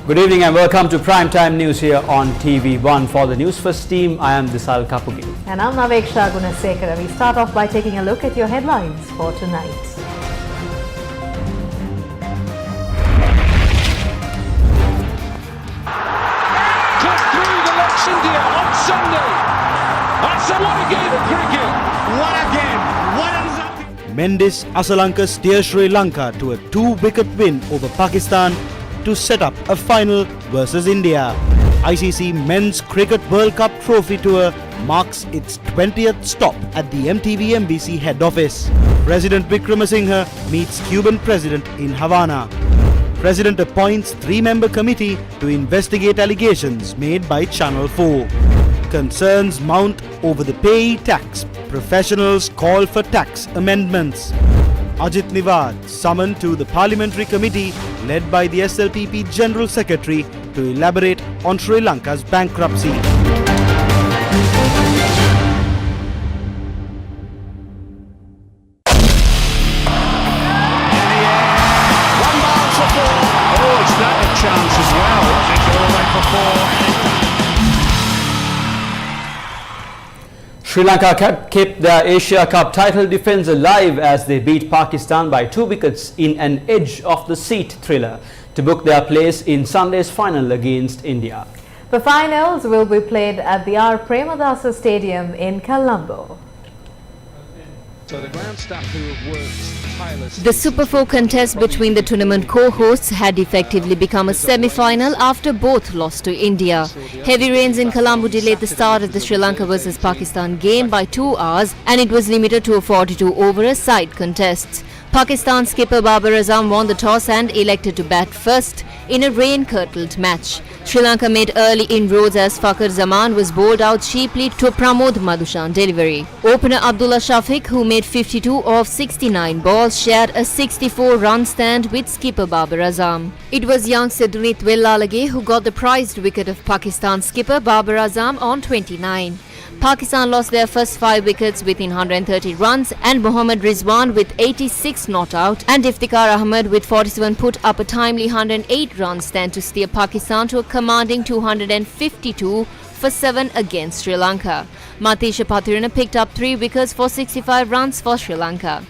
Good evening and welcome to Primetime News here on TV1. For the News First team, I am Disal Kapugi. And I'm Naveksha Gunasekara. We start off by taking a look at your headlines for tonight. Cut through the left India on Sunday. That's what a game of cricket. What a game. What a result. Mendis Asalanka steers Sri Lanka to a 2-wicket win over Pakistan to set up a final versus India. ICC Men's Cricket World Cup Trophy Tour marks its 20th stop at the MTV-MBC head office. President Wickremesinghe meets Cuban President in Havana. President appoints 3-member committee to investigate allegations made by Channel 4. Concerns mount over the payee tax. Professionals call for tax amendments. Ajit Niwad summoned to the Parliamentary Committee led by the SLPP General Secretary to elaborate on Sri Lanka's bankruptcy. Chance as well. It's all right for four. Sri Lanka kept their Asia Cup title defence alive as they beat Pakistan by 2 wickets in an edge-of-the-seat thriller to book their place in Sunday's final against India. The finals will be played at the R. Premadasa Stadium in Colombo. So the ground staff who have worked tirelessly. The Super 4 contest between the tournament co-hosts had effectively become a semi-final after both lost to India. Heavy rains in Colombo delayed the start of the Sri Lanka vs Pakistan game by 2 hours and it was limited to a 42-over-a-side contest. Pakistan skipper Babar Azam won the toss and elected to bat first in a rain-curdled match. Sri Lanka made early inroads as Fakhar Zaman was bowled out cheaply to a Pramod Madushan delivery. Opener Abdullah Shafiq, who made 52 of 69 balls, shared a 64-run stand with skipper Babar Azam. It was youngster Dunit Wellalage who got the prized wicket of Pakistan skipper Babar Azam on 29. Pakistan lost their first 5 wickets within 130 runs and Mohammad Rizwan with 86 not out and Iftikhar Ahmed with 47 put up a timely 108 run stand to steer Pakistan to a commanding 252 for 7 against Sri Lanka. Matisha Pathirana picked up 3 wickets for 65 runs for Sri Lanka.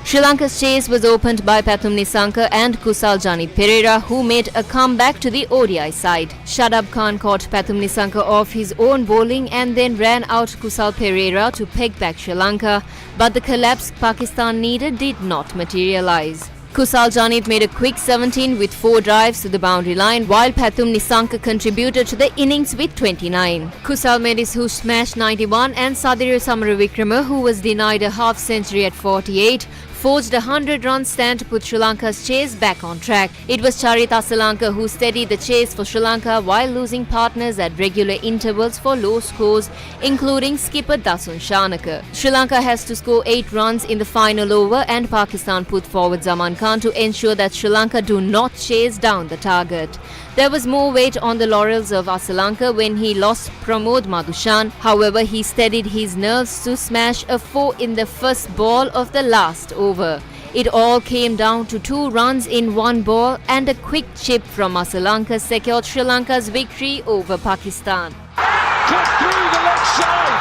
Sri Lanka's chase was opened by Pathum Nissanka and Kusal Janit Pereira, who made a comeback to the ODI side. Shadab Khan caught Pathum Nissanka off his own bowling and then ran out Kusal Pereira to peg back Sri Lanka, but the collapse Pakistan needed did not materialise. Kusal Janit made a quick 17 with 4 drives to the boundary line, while Pathum Nissanka contributed to the innings with 29. Kusal made his whoosh smash 91 and Sadir Samaravikrama, who was denied a half-century at 48, forged a 100-run stand to put Sri Lanka's chase back on track. It was Charit Asalanka who steadied the chase for Sri Lanka while losing partners at regular intervals for low scores, including skipper Dasun Shanaka. Sri Lanka has to score 8 runs in the final over and Pakistan put forward Zaman Khan to ensure that Sri Lanka do not chase down the target. There was more weight on the laurels of Asalanka when he lost Pramod Madushan. However, he steadied his nerves to smash a 4 in the first ball of the last over. It all came down to 2 runs in 1 ball and a quick chip from Asalanka secured Sri Lanka's victory over Pakistan. Cut through the left side.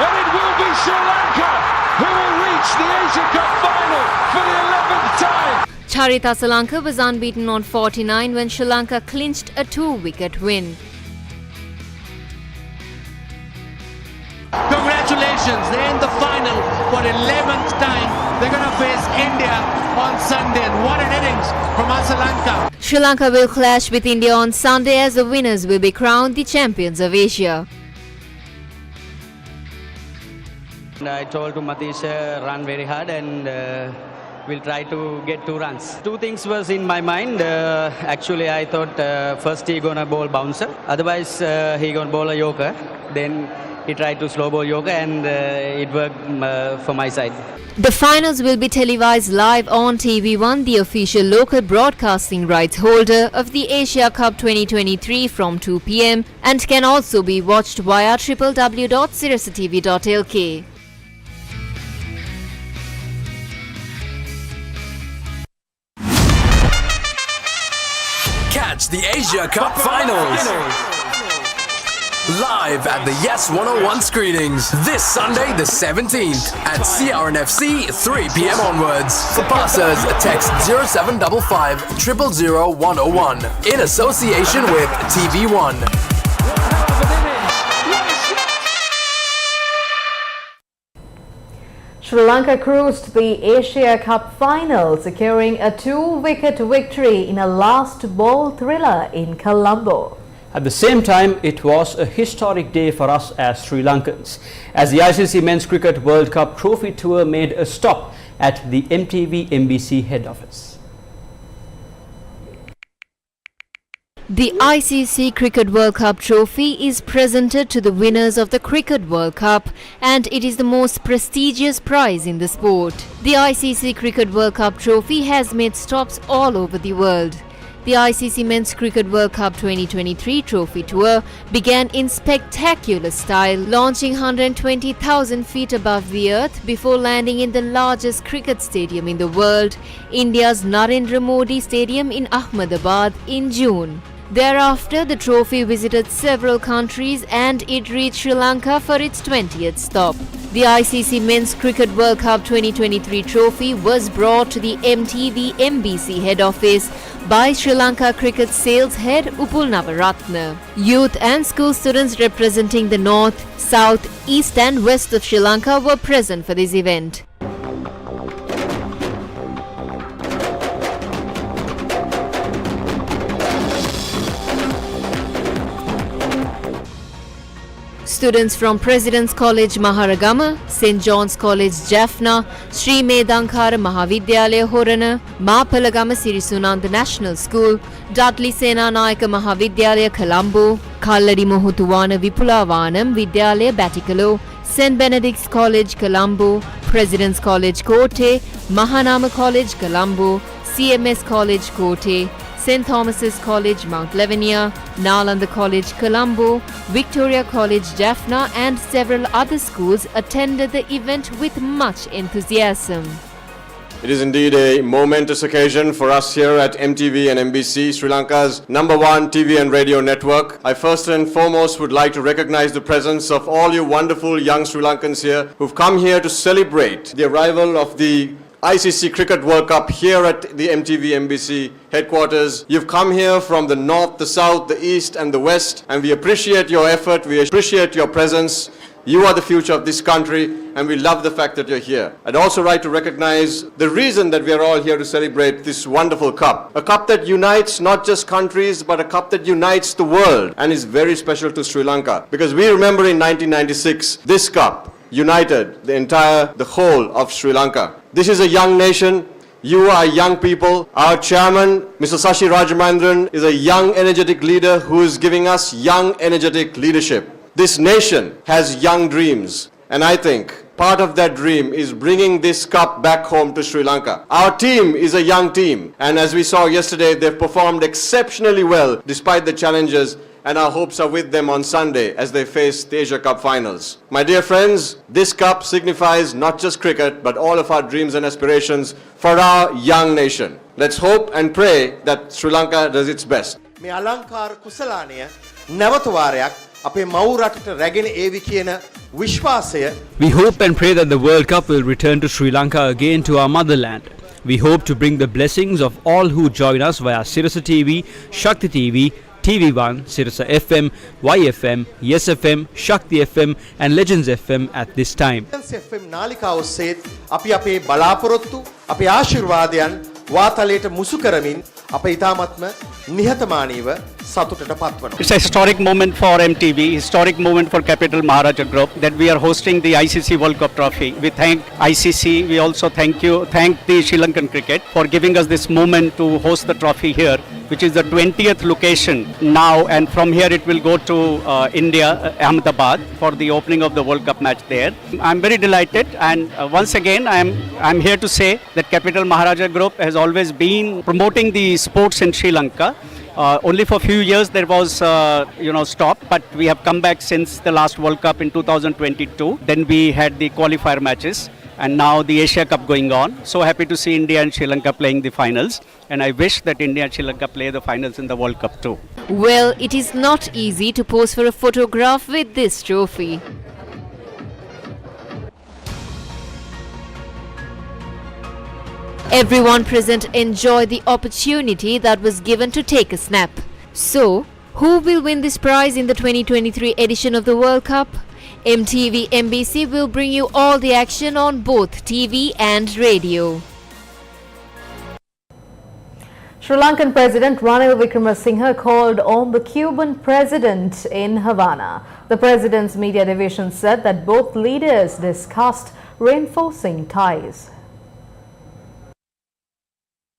And it will be Sri Lanka who will reach the Asia Cup final for the 11th time. Charit Asalanka was unbeaten on 49 when Sri Lanka clinched a 2-wicket win. Congratulations, they're in the final for 11th time. They're going to face India on Sunday. And what an innings from Asalanka. Sri Lanka will clash with India on Sunday as the winners will be crowned the champions of Asia. I told to Matisha run very hard and we'll try to get 2 runs. 2 things was in my mind. Actually, I thought first he gonna bowl bouncer. Otherwise, he gonna bowl a yorker. Then he tried to slow bowl yorker and it worked for my side. The finals will be televised live on TV1, the official local broadcasting rights holder of the Asia Cup 2023 from 2 p.m. and can also be watched via www.sirasatv.lk. match, the Asia Cup Finals. Live at the Yes 101 screenings this Sunday the 17th at CRNFC 3 p.m. onwards. For passers, text 0755 000 101 in association with TV1. Sri Lanka cruised the Asia Cup final, securing a 2-wicket victory in a last ball thriller in Colombo. At the same time, it was a historic day for us as Sri Lankans, as the ICC Men's Cricket World Cup Trophy Tour made a stop at the MTV MBC head office. The ICC Cricket World Cup trophy is presented to the winners of the Cricket World Cup, and it is the most prestigious prize in the sport. The ICC Cricket World Cup trophy has made stops all over the world. The ICC Men's Cricket World Cup 2023 Trophy Tour began in spectacular style, launching 120,000 feet above the earth before landing in the largest cricket stadium in the world, India's Narendra Modi Stadium in Ahmedabad in June. Thereafter, the trophy visited several countries and it reached Sri Lanka for its 20th stop. The ICC Men's Cricket World Cup 2023 trophy was brought to the MTV MBC head office by Sri Lanka cricket sales head Upul Navaratna. Youth and school students representing the north, south, east and west of Sri Lanka were present for this event. Students from President's College Maharagama, St. John's College Jaffna, Sri Medankara Mahavidyalaya Horana, Mapalagama Sirisunanda National School, Dudley Senanayaka Mahavidyalaya Colombo, Kalladi Mohutuwana Vipulavanam Vidyalaya Batikalo, St. Benedict's College Colombo, President's College Kotte, Mahanama College Colombo, CMS College Kotte, St. Thomas's College Mount Lavinia, Nalanda College Colombo, Victoria College Jaffna and several other schools attended the event with much enthusiasm. It is indeed a momentous occasion for us here at MTV and MBC, Sri Lanka's #1 TV and radio network. I first and foremost would like to recognize the presence of all you wonderful young Sri Lankans here who've come here to celebrate the arrival of the ICC Cricket World Cup here at the MTV MBC headquarters. You've come here from the north, the south, the east and the west, and we appreciate your effort, we appreciate your presence. You are the future of this country and we love the fact that you're here. I'd also like to recognize the reason that we are all here to celebrate this wonderful cup. A cup that unites not just countries but a cup that unites the world and is very special to Sri Lanka. Because we remember in 1996, this cup united the whole of Sri Lanka. This is a young nation. You are young people. Our chairman, Mr. Sashi Rajamandran, is a young, energetic leader who is giving us young, energetic leadership. This nation has young dreams, and I think part of that dream is bringing this cup back home to Sri Lanka. Our team is a young team, and as we saw yesterday, they've performed exceptionally well despite the challenges, and our hopes are with them on Sunday as they face the Asia Cup finals. My dear friends, this cup signifies not just cricket, but all of our dreams and aspirations for our young nation. Let's hope and pray that Sri Lanka does its best. මේ අලංකාර කුසලානය නැවත වාරයක් අපේ මව් රටට රැගෙන ඒවි කියන විශ්වාසය. We hope and pray that the World Cup will return to Sri Lanka again, to our motherland. We hope to bring the blessings of all who join us via Sirasa TV, Shakti TV, TV1, Sirasa FM, YFM, Yes FM, Shakti FM and Legends FM at this time. FM නාලිකාව ඔස්සේත් අපි අපේ බලාපොරොත්තු අපේ ආශිර්වාදයන් වාතලයට මුසු කරමින් අප ඊ타මත්ම නිහතමානීව සතුටට පත්වනවා. It's a historic moment for MTV, historic moment for Capital Maharaja Group that we are hosting the ICC World Cup trophy. We thank ICC, we also thank the Sri Lankan cricket for giving us this moment to host the trophy here, which is the 20th location now, and from here it will go to India, Ahmedabad, for the opening of the World Cup match there. I'm very delighted, and once again I'm here to say that Capital Maharaja Group has always been promoting the sports in Sri Lanka. Only for a few years there was stop, but we have come back since the last World Cup in 2022. Then we had the qualifier matches, and now the Asia Cup going on. So happy to see India and Sri Lanka playing the finals, and I wish that India and Sri Lanka play the finals in the World Cup too. Well, it is not easy to pose for a photograph with this trophy. Everyone present enjoyed the opportunity that was given to take a snap. So, who will win this prize in the 2023 edition of the World Cup? MTV MBC will bring you all the action on both TV and radio. Sri Lankan President Ranil Wickremesinghe called on the Cuban president in Havana. The president's media division said that both leaders discussed reinforcing ties.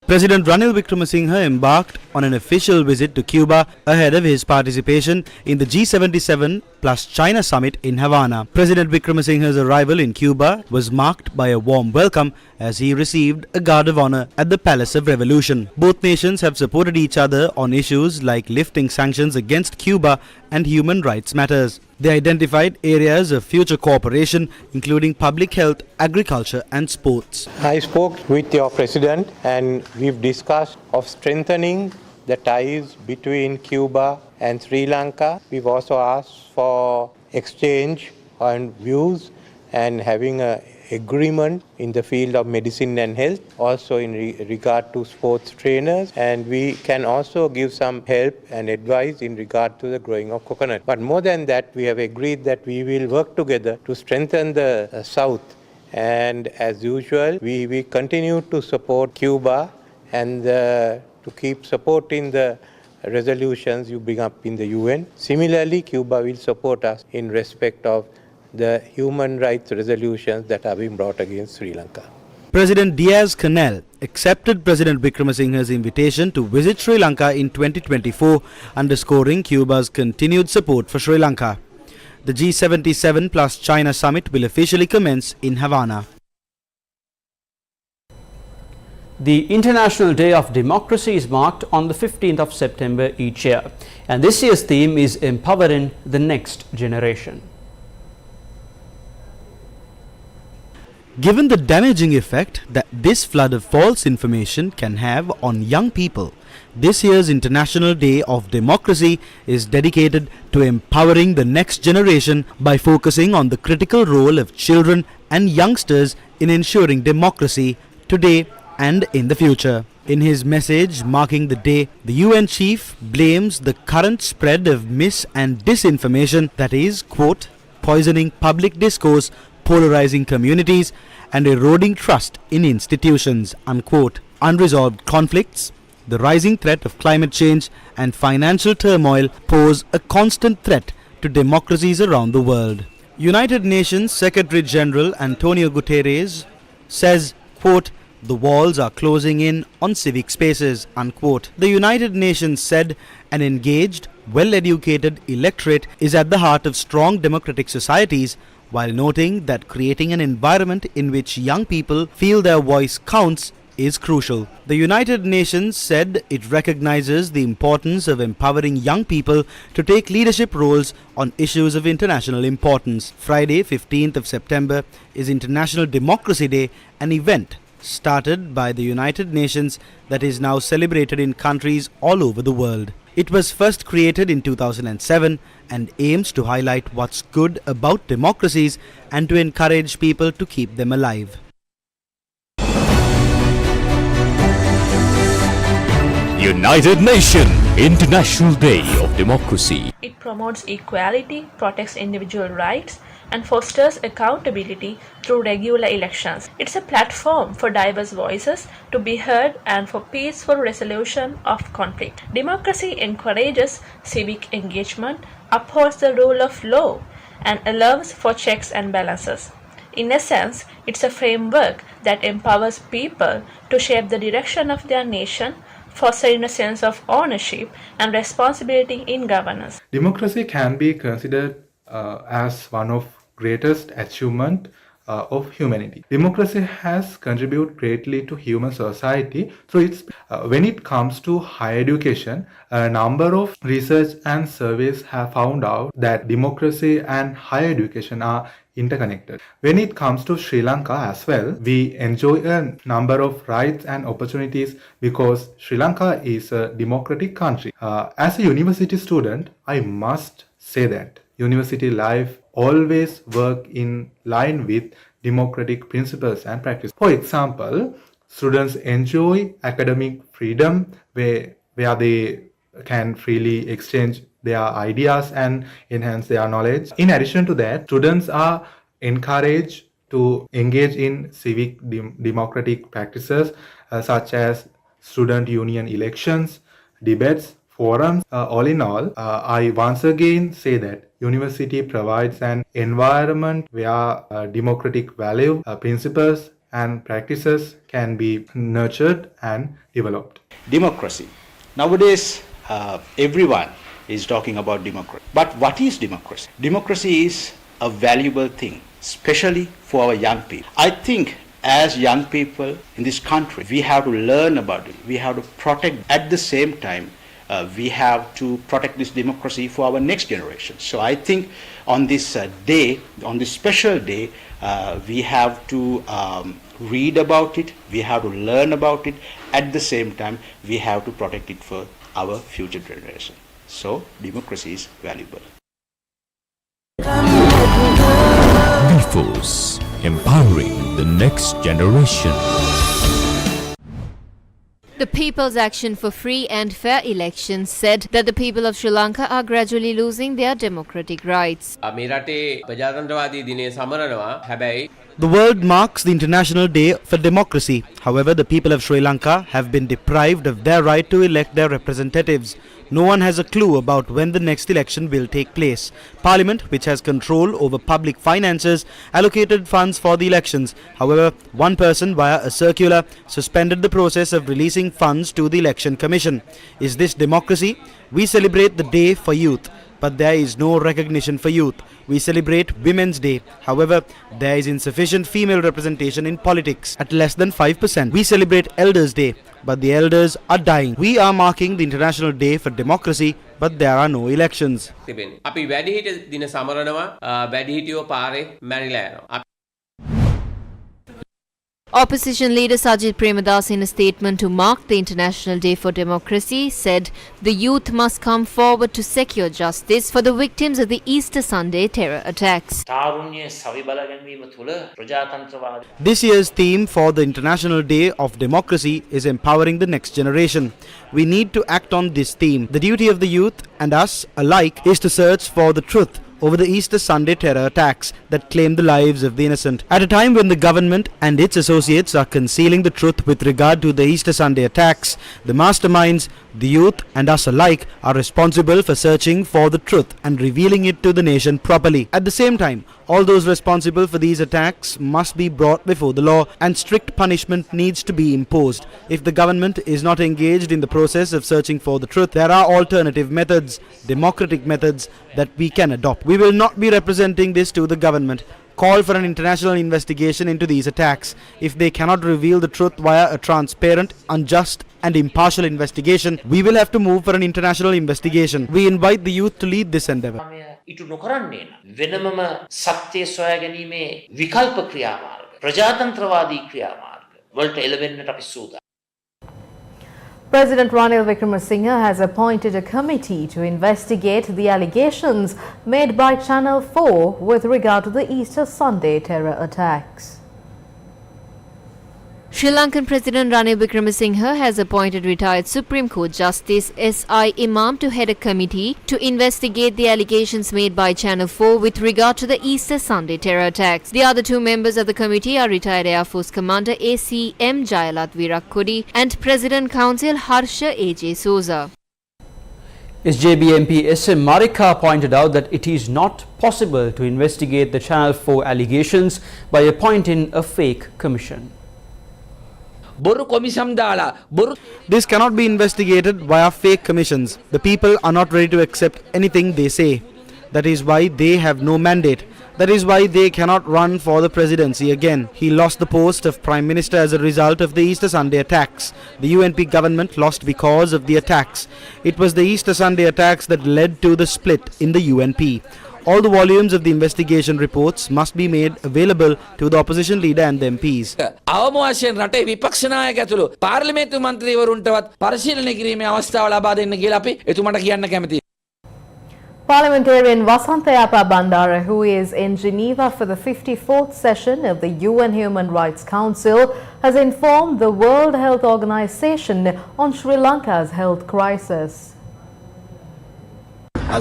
President Ranil Wickremesinghe embarked on an official visit to Cuba ahead of his participation in the G77 plus China summit in Havana. President Wickremesinghe's arrival in Cuba was marked by a warm welcome as he received a guard of honor at the Palace of Revolution. Both nations have supported each other on issues like lifting sanctions against Cuba and human rights matters. They identified areas of future cooperation, including public health, agriculture and sports. I spoke with your president and we've discussed of strengthening the ties between Cuba and Sri Lanka. We've also asked for exchange on views and having an agreement in the field of medicine and health, also in regard to sports trainers, and we can also give some help and advice in regard to the growing of coconut. But more than that, we have agreed that we will work together to strengthen the South, and as usual, we continue to support Cuba and to keep supporting the resolutions you bring up in the UN. Similarly, Cuba will support us in respect of the human rights resolutions that are being brought against Sri Lanka. President Diaz-Canel accepted President Wickremesinghe's invitation to visit Sri Lanka in 2024, underscoring Cuba's continued support for Sri Lanka. The G77 plus China summit will officially commence in Havana. The International Day of Democracy is marked on the 15th of September each year, and this year's theme is Empowering the Next Generation. Given the damaging effect that this flood of false information can have on young people, this year's International Day of Democracy is dedicated to empowering the next generation by focusing on the critical role of children and youngsters in ensuring democracy today and in the future. In his message marking the day, the UN chief blames the current spread of mis- and disinformation that is, quote, poisoning public discourse, polarizing communities and eroding trust in institutions, unquote. Unresolved conflicts, the rising threat of climate change and financial turmoil pose a constant threat to democracies around the world. United Nations Secretary General Antonio Guterres says, quote, the walls are closing in on civic spaces, unquote. The United Nations said an engaged, well-educated electorate is at the heart of strong democratic societies, while noting that creating an environment in which young people feel their voice counts is crucial. The United Nations said it recognizes the importance of empowering young people to take leadership roles on issues of international importance. Friday, 15th of September is International Democracy Day, an event started by the United Nations that is now celebrated in countries all over the world. It was first created in 2007 and aims to highlight what's good about democracies and to encourage people to keep them alive. United Nations International Day of Democracy. It promotes equality, protects individual rights, and fosters accountability through regular elections. It's a platform for diverse voices to be heard and for peaceful resolution of conflict. Democracy encourages civic engagement, upholds the rule of law, and allows for checks and balances. In essence, it's a framework that empowers people to shape the direction of their nation, fostering a sense of ownership and responsibility in governance. Democracy can be considered as one of greatest achievement of humanity. Democracy has contributed greatly to human society through its. When it comes to higher education, a number of research and surveys have found out that democracy and higher education are interconnected. When it comes to Sri Lanka as well, we enjoy a number of rights and opportunities because Sri Lanka is a democratic country. As a university student, I must say that university life always work in line with democratic principles and practice. For example, students enjoy academic freedom where they can freely exchange their ideas and enhance their knowledge. In addition to that, students are encouraged to engage in civic democratic practices such as student union elections, debates, forums. All in all, I once again say that university provides an environment where democratic value, principles and practices can be nurtured and developed. Democracy. Nowadays, everyone is talking about democracy. But what is democracy? Democracy is a valuable thing, especially for our young people. I think as young people in this country, we have to learn about it. We have to protect. At the same time, we have to protect this democracy for our next generation. So I think on this day, on this special day, we have to read about it, we have to learn about it. At the same time, we have to protect it for our future generation. So democracy is valuable. B-Force, empowering the next generation. The People's Action for Free and Fair Elections said that the people of Sri Lanka are gradually losing their democratic rights. The world marks the International Day for Democracy. However, the people of Sri Lanka have been deprived of their right to elect their representatives. No one has a clue about when the next election will take place. Parliament, which has control over public finances, allocated funds for the elections. However, one person via a circular suspended the process of releasing funds to the Election Commission. Is this democracy? We celebrate the day for youth, but there is no recognition for youth. We celebrate Women's Day. However, there is insufficient female representation in politics at less than 5%. We celebrate Elders' Day, but the elders are dying. We are marking the International Day for Democracy, but there are no elections. Opposition leader Sajid Premadas, in a statement to mark the International Day for Democracy, said the youth must come forward to secure justice for the victims of the Easter Sunday terror attacks. This year's theme for the International Day of Democracy is empowering the next generation. We need to act on this theme. The duty of the youth and us alike is to search for the truth over the Easter Sunday terror attacks that claimed the lives of the innocent. At a time when the government and its associates are concealing the truth with regard to the Easter Sunday attacks, the masterminds, the youth and us alike are responsible for searching for the truth and revealing it to the nation properly. At the same time, all those responsible for these attacks must be brought before the law and strict punishment needs to be imposed. If the government is not engaged in the process of searching for the truth, there are alternative methods, democratic methods that we can adopt. We will not be representing this to the government. Call for an international investigation into these attacks. If they cannot reveal the truth via a transparent, unjust and impartial investigation, we will have to move for an international investigation. We invite the youth to lead this endeavor. ඉටු නොකරන්නේ වෙනමම සත්‍ය සොයා ගැනීමේ විකල්ප ක්‍රියාමාර්ග ප්‍රජාතන්ත්‍රවාදී ක්‍රියාමාර්ග වලට එළවෙන්නට අපි සූදානම්. President Ranil Wickremesinghe has appointed a committee to investigate the allegations made by Channel 4 with regard to the Easter Sunday terror attacks. Sri Lankan President Ranil Wickremesinghe has appointed retired Supreme Court Justice S.I. Imam to head a committee to investigate the allegations made by Channel 4 with regard to the Easter Sunday terror attacks. The other two members of the committee are retired Air Force Commander A.C.M. Jayalat Virakkodi and President Counsel Harsha A.J. Souza. SJB MP S.M. Marika pointed out that it is not possible to investigate the Channel 4 allegations by appointing a fake commission. This cannot be investigated via fake commissions. The people are not ready to accept anything they say. That is why they have no mandate. That is why they cannot run for the presidency again. He lost the post of Prime Minister as a result of the Easter Sunday attacks. The UNP government lost because of the attacks. It was the Easter Sunday attacks that led to the split in the UNP. All the volumes of the investigation reports must be made available to the opposition leader and the MPs. අවම වශයෙන් රටේ විපක්ෂ නායක ඇතුළු පාර්ලිමේන්තු මන්ත්‍රීවරුන්ටවත් පරිශීලනය කිරීමේ අවස්ථාව ලබා දෙන්න කියලා අපි එතුමාට කියන්න කැමතියි. Parliamentarian Vasantayapa Bandara, who is in Geneva for the 54th session of the UN Human Rights Council, has informed the World Health Organization on Sri Lanka's health crisis. I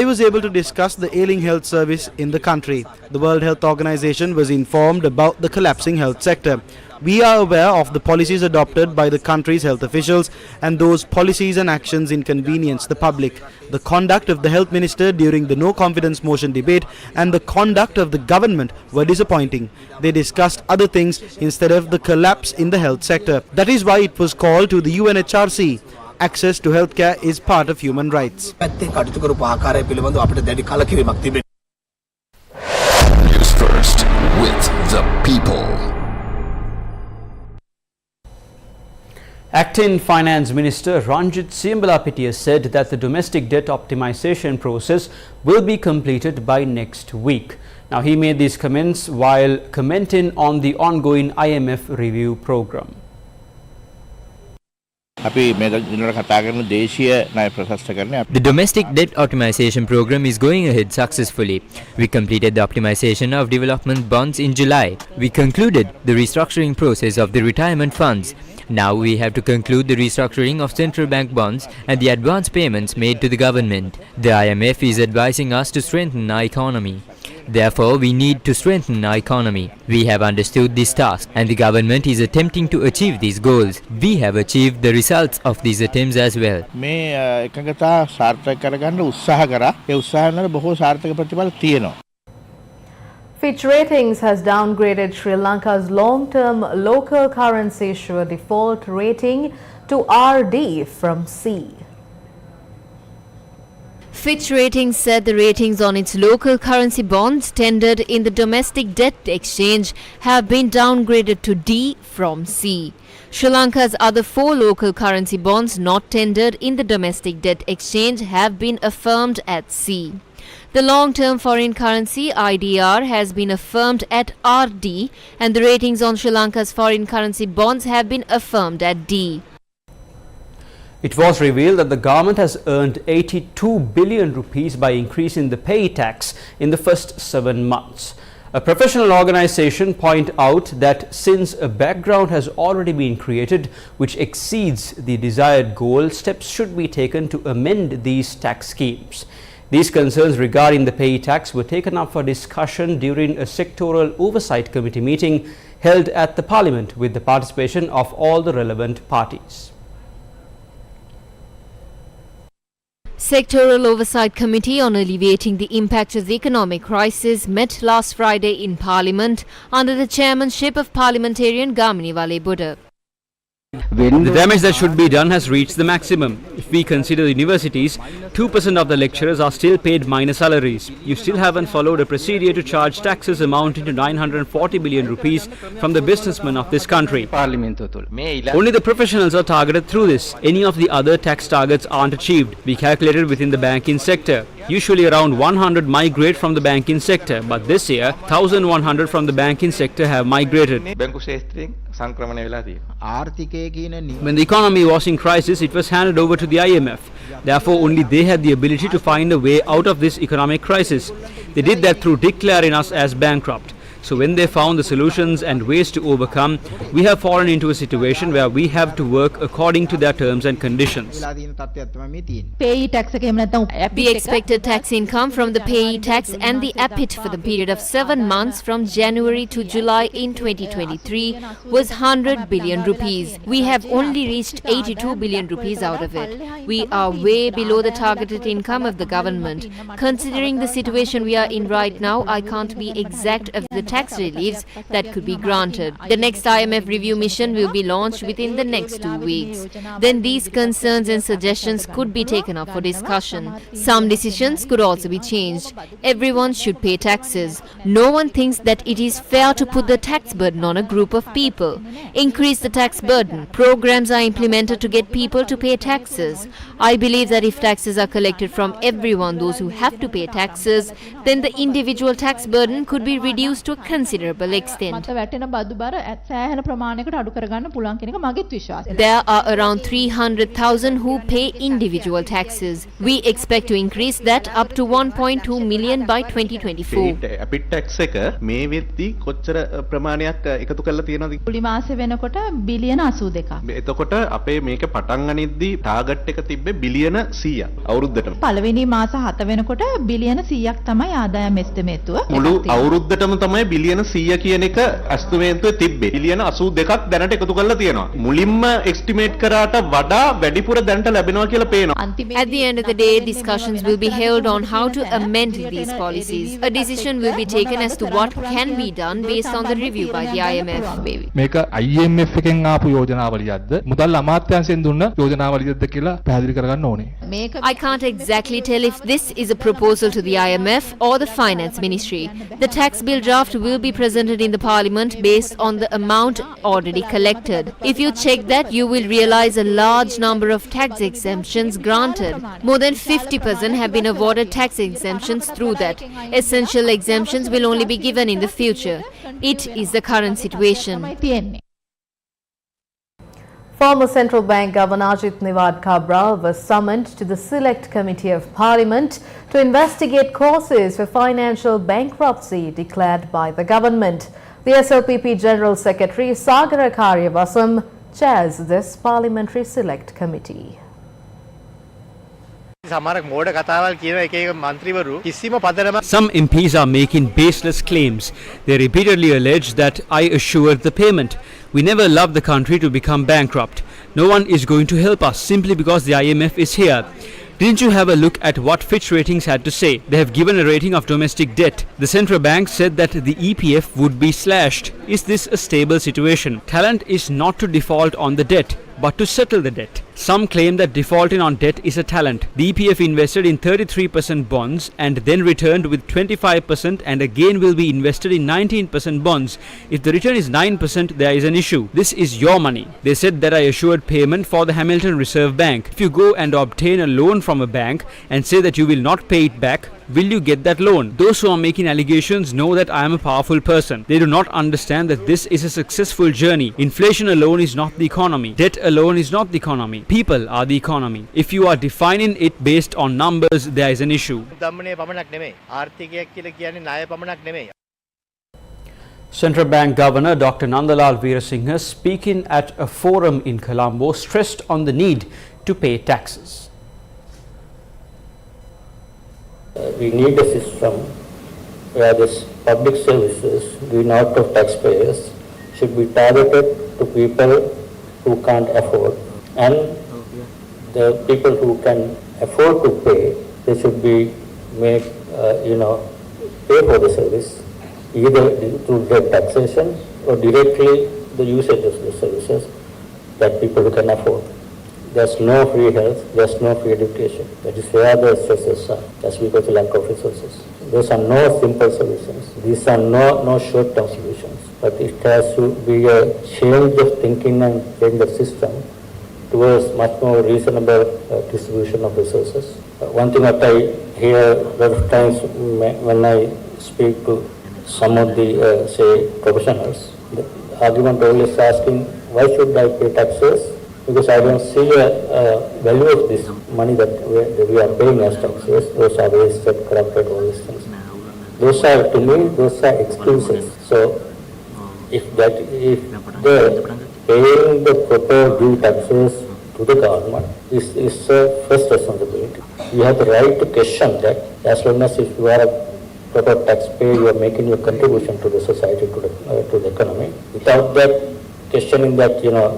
was able to discuss the ailing health service in the country. The World Health Organization was informed about the collapsing health sector. We are aware of the policies adopted by the country's health officials, and those policies and actions inconvenience the public. The conduct of the health minister during the no confidence motion debate and the conduct of the government were disappointing. They discussed other things instead of the collapse in the health sector. That is why it was called to the UNHRC. Access to healthcare is part of human rights. News first with the people. Acting Finance Minister Ranjit Siambalapitiya said that the domestic debt optimization process will be completed by next week. Now, he made these comments while commenting on the ongoing IMF review program. The domestic debt optimization program is going ahead successfully. We completed the optimization of development bonds in July. We concluded the restructuring process of the retirement funds. Now we have to conclude the restructuring of central bank bonds and the advance payments made to the government. The IMF is advising us to strengthen our economy. Therefore, we need to strengthen our economy. We have understood this task and the government is attempting to achieve these goals. We have achieved the results of these attempts as well. Fitch Ratings has downgraded Sri Lanka's long-term local currency issuer default rating to RD from C. Fitch Ratings said the ratings on its local currency bonds tendered in the domestic debt exchange have been downgraded to D from C. Sri Lanka's other 4 local currency bonds not tendered in the domestic debt exchange have been affirmed at C. The long-term foreign currency IDR has been affirmed at RD and the ratings on Sri Lanka's foreign currency bonds have been affirmed at D. It was revealed that the government has earned 82 billion rupees by increasing the pay tax in the first 7 months. A professional organization pointed out that since a background has already been created which exceeds the desired goal, steps should be taken to amend these tax schemes. These concerns regarding the pay tax were taken up for discussion during a sectoral oversight committee meeting held at the Parliament with the participation of all the relevant parties. Sectoral Oversight Committee on Alleviating the Impact of the Economic Crisis met last Friday in Parliament under the chairmanship of parliamentarian Gamini Buddha. The damage that should be done has reached the maximum. If we consider the universities, 2% of the lecturers are still paid minor salaries. You still haven't followed a procedure to charge taxes amounting to 940 billion rupees from the businessmen of this country. Only the professionals are targeted through this. Any of the other tax targets aren't achieved. We calculated within the banking sector. Usually around 100 migrate from the banking sector, but this year 1100 from the banking sector have migrated. When the economy was in crisis, it was handed over to the IMF. Therefore, only they had the ability to find a way out of this economic crisis. They did that through declaring us as bankrupt. So when they found the solutions and ways to overcome, we have fallen into a situation where we have to work according to their terms and conditions. The expected tax income from the payee tax and the APIT for the period of 7 months from January to July in 2023 was 100 billion rupees. We have only reached 82 billion rupees out of it. We are way below the targeted income of the government. Considering the situation we are in right now, I can't be exact of the tax reliefs that could be granted. The next IMF review mission will be launched within the next 2 weeks. Then these concerns and suggestions could be taken up for discussion. Some decisions could also be changed. Everyone should pay taxes. No one thinks that it is fair to put the tax burden on a group of people. Increase the tax burden. Programs are implemented to get people to pay taxes. I believe that if taxes are collected from everyone, those who have to pay taxes, then the individual tax burden could be reduced to a considerable extent. There are around 300,000 who pay individual taxes. We expect to increase that up to 1.2 million by 2024. අපිට tax එක මේ වෙද්දී කොච්චර ප්‍රමාණයක් එකතු කරලා තියෙනවද? පුලි මාසේ වෙනකොට බිලියන 82ක්. එතකොට අපේ මේක පටන් ගනිද්දී ටාගට් එක තිබ්බේ බිලියන 100ක් අවුරුද්දටම. පළවෙනි මාස 7 වෙනකොට බිලියන 100ක් තමයි ආදායම් එස්ටිමේටුව. මුළු අවුරුද්දටම තමයි බිලියන 100 කියන එක එස්ටිමේටුවේ තිබ්බේ. බිලියන 82ක් දැනට එකතු කරලා තියෙනවා. මුලින්ම එස්ටිමේට් කරාට වඩා වැඩිපුර දැනට ලැබෙනවා කියලා පේනවා. At the end of the day, discussions will be held on how to amend these policies. A decision will be taken as to what can be done based on the review by the IMF. මේක IMF එකෙන් ආපු යෝජනාවලියක්ද මුදල් අමාත්‍යාංශයෙන් දුන්න යෝජනාවලියක්ද කියලා පැහැදිලි කරගන්න ඕනේ. I can't exactly tell if this is a proposal to the IMF or the Finance Ministry. The tax bill draft will be presented in the Parliament based on the amount already collected. If you check that, you will realize a large number of tax exemptions granted. More than 50% have been awarded tax exemptions through that. Essential exemptions will only be given in the future. It is the current situation. Former Central Bank Governor Ajit Niwad Cabral was summoned to the Select Committee of Parliament to investigate causes for financial bankruptcy declared by the government. The SLPP General Secretary Sagara Karyavasam chairs this Parliamentary Select Committee. Some MPs are making baseless claims. They repeatedly allege that I assured the payment. We never loved the country to become bankrupt. No one is going to help us simply because the IMF is here. Didn't you have a look at what Fitch Ratings had to say? They have given a rating of domestic debt. The central bank said that the EPF would be slashed. Is this a stable situation? Talent is not to default on the debt, but to settle the debt. Some claim that defaulting on debt is a talent. The EPF invested in 33% bonds and then returned with 25% and again will be invested in 19% bonds. If the return is 9%, there is an issue. This is your money. They said that I assured payment for the Hamilton Reserve Bank. If you go and obtain a loan from a bank and say that you will not pay it back, will you get that loan? Those who are making allegations know that I am a powerful person. They do not understand that this is a successful journey. Inflation alone is not the economy. Debt alone is not the economy. People are the economy. If you are defining it based on numbers, there is an issue. Central Bank Governor Dr. Nandalal Veerasinghe, speaking at a forum in Colombo, stressed on the need to pay taxes. We need a system where this public services given out of taxpayers should be targeted to people who can't afford, and the people who can afford to pay, they should be made, pay for the service either through direct taxation or directly the usage of the services that people can afford. There's no free health, there's no free education. That is where the stresses are. That's because of lack of resources. Those are no simple solutions. These are no short-term solutions. But it has to be a change of thinking and change of system towards much more reasonable distribution of resources. One thing that I hear a lot of times when I speak to some of the, professionals, the argument always asking, why should I pay taxes? Because I don't see a value of this money that we are paying as taxes. Those are wasted, corrupted, all these things. Those are, to me, those are excuses. So, if paying the proper due taxes to the government is first responsibility. You have the right to question that, as long as if you are a proper taxpayer, you are making your contribution to the society, to the economy. Without that, questioning that,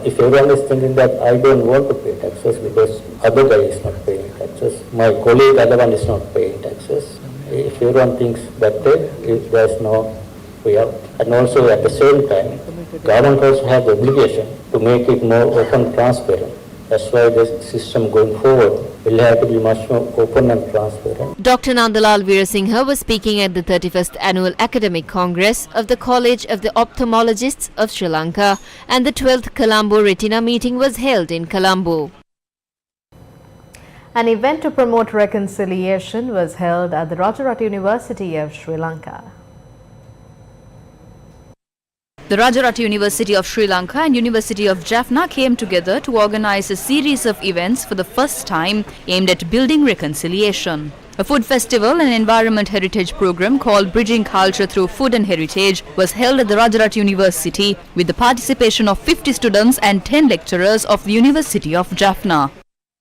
if everyone is thinking that I don't want to pay taxes because other guy is not paying taxes, my colleague, other one is not paying taxes. If everyone thinks that way, there's no We have, and also at the same time, government also has the obligation to make it more open, transparent. That's why the system going forward will have to be much more open and transparent. Dr. Nandalal Veerasinghe was speaking at the 31st Annual Academic Congress of the College of the Ophthalmologists of Sri Lanka, and the 12th Colombo Retina meeting was held in Colombo. An event to promote reconciliation was held at the Rajarat University of Sri Lanka. The Rajarat University of Sri Lanka and University of Jaffna came together to organize a series of events for the first time aimed at building reconciliation. A food festival and environment heritage program called Bridging Culture Through Food and Heritage was held at the Rajarat University with the participation of 50 students and 10 lecturers of the University of Jaffna.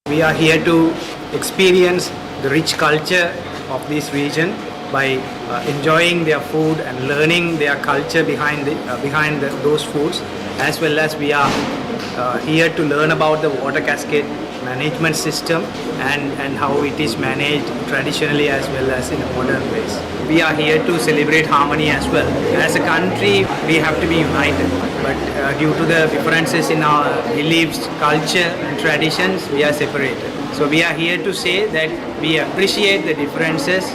We are here to experience the rich culture of this region by enjoying their food and learning their culture behind those foods, as well as we are here to learn about the water cascade management system and how it is managed traditionally as well as in modern ways. We are here to celebrate harmony as well. As a country, we have to be united, but due to the differences in our beliefs, culture and traditions, we are separated. So we are here to say that we appreciate the differences,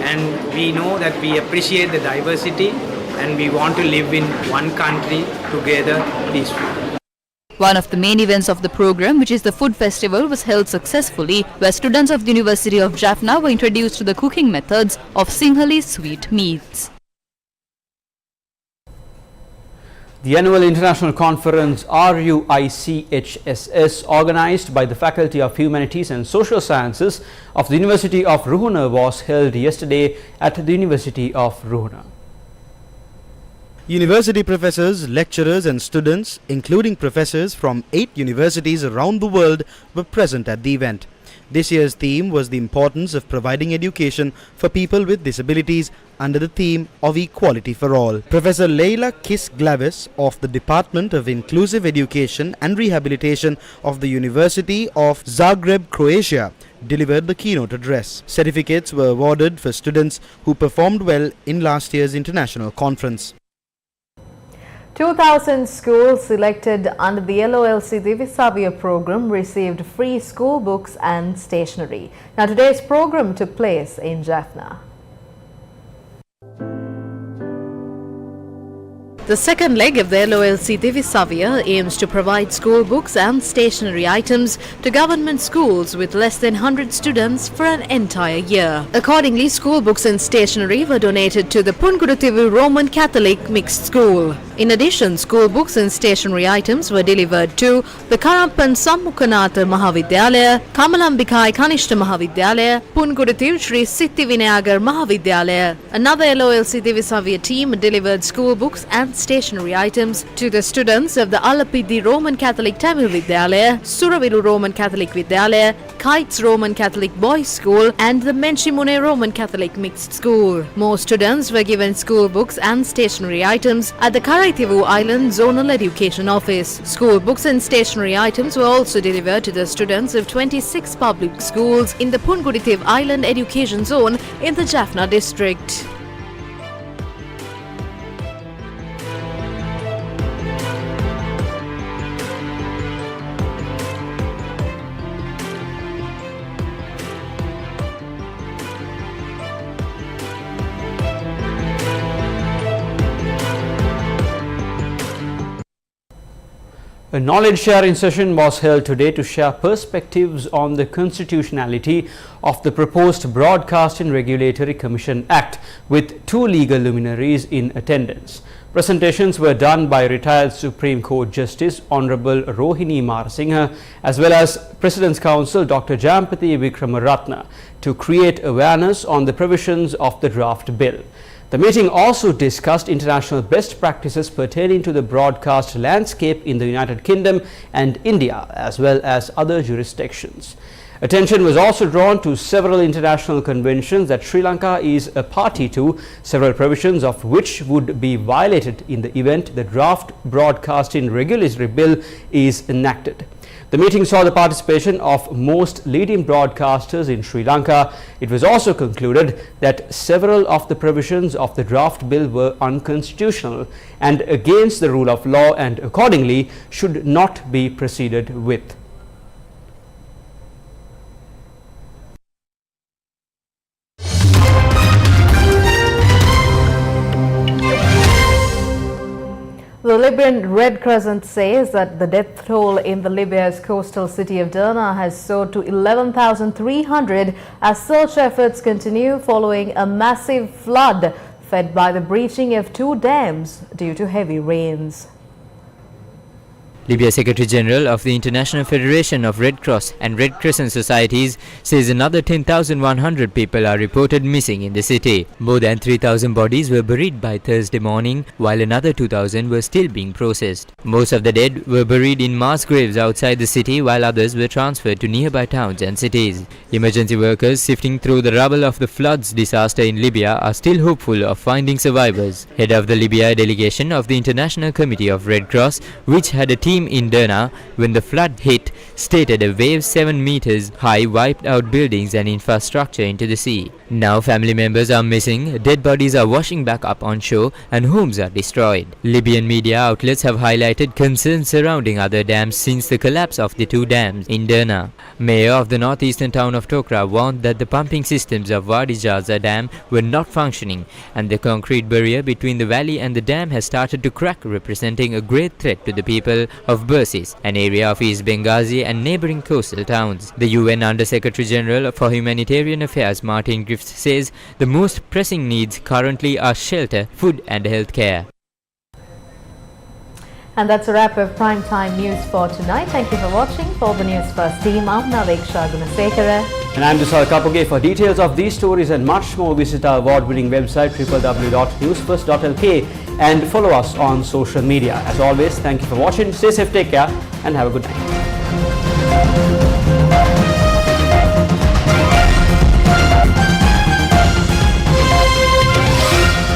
and we know that we appreciate the diversity, and we want to live in one country together peacefully. One of the main events of the program, which is the food festival, was held successfully, where students of the University of Jaffna were introduced to the cooking methods of Sinhalese sweet meats. The annual international conference RUICHSS, organized by the Faculty of Humanities and Social Sciences of the University of Ruhuna, was held yesterday at the University of Ruhuna. University professors, lecturers and students, including professors from 8 universities around the world, were present at the event. This year's theme was the importance of providing education for people with disabilities under the theme of equality for all. Professor Leila Kis-Glavis of the Department of Inclusive Education and Rehabilitation of the University of Zagreb, Croatia, delivered the keynote address. Certificates were awarded for students who performed well in last year's international conference. 2,000 schools selected under the LOLC Divisavya program received free school books and stationery. Now today's program took place in Jaffna. The second leg of the LOLC Divisavya aims to provide school books and stationery items to government schools with less than 100 students for an entire year. Accordingly, school books and stationery were donated to the Punguduthivu Roman Catholic Mixed School. In addition, school books and stationery items were delivered to the Karampan Sammukanatha Mahavidyalaya, Kamalambikai Kanishta Mahavidyalaya, Punguduthivu Sri Siddhivinayagar Mahavidyalaya. Another LOLC Divisavya team delivered school books and stationery items to the students of the Alapidi Roman Catholic Tamil Vidyalaya, Suravilu Roman Catholic Vidyalaya, Kites Roman Catholic Boys School and the Menchimune Roman Catholic Mixed School. More students were given school books and stationery items at the Karaitivu Island Zonal Education Office. School books and stationery items were also delivered to the students of 26 public schools in the Pungudithiv Island Education Zone in the Jaffna district. A knowledge sharing session was held today to share perspectives on the constitutionality of the proposed Broadcasting Regulatory Commission Act with 2 legal luminaries in attendance. Presentations were done by retired Supreme Court Justice Honorable Rohini Marasinghe as well as President's Counsel Dr. Jampati Vikramaratna to create awareness on the provisions of the draft bill. The meeting also discussed international best practices pertaining to the broadcast landscape in the United Kingdom and India as well as other jurisdictions. Attention was also drawn to several international conventions that Sri Lanka is a party to, several provisions of which would be violated in the event the draft broadcasting regulatory bill is enacted. The meeting saw the participation of most leading broadcasters in Sri Lanka. It was also concluded that several of the provisions of the draft bill were unconstitutional and against the rule of law and accordingly should not be proceeded with. The Libyan Red Crescent says that the death toll in the Libya's coastal city of Derna has soared to 11,300 as search efforts continue following a massive flood fed by the breaching of 2 dams due to heavy rains. Libya Secretary General of the International Federation of Red Cross and Red Crescent Societies says another 10,100 people are reported missing in the city. More than 3,000 bodies were buried by Thursday morning, while another 2,000 were still being processed. Most of the dead were buried in mass graves outside the city, while others were transferred to nearby towns and cities. Emergency workers sifting through the rubble of the floods disaster in Libya are still hopeful of finding survivors. Head of the Libya delegation of the International Committee of Red Cross, which had a team in Derna when the flood hit, stated a wave 7 meters high wiped out buildings and infrastructure into the sea. Now family members are missing, dead bodies are washing back up on shore and homes are destroyed. Libyan media outlets have highlighted concerns surrounding other dams since the collapse of the 2 dams in Derna. Mayor of the northeastern town of Tokra warned that the pumping systems of Wadi Jaza Dam were not functioning and the concrete barrier between the valley and the dam has started to crack, representing a great threat to the people of Bursis, an area of East Benghazi and neighboring coastal towns. The UN Under-Secretary General for Humanitarian Affairs Martin Griffiths says the most pressing needs currently are shelter, food and health care. And that's a wrap of Primetime News for tonight. Thank you for watching. For the News First team, I'm Naveksha Gunasekara. And I'm Dusal Kapuge. For details of these stories and much more, visit our award-winning website www.newsfirst.lk and follow us on social media. As always, thank you for watching. Stay safe, take care and have a good night.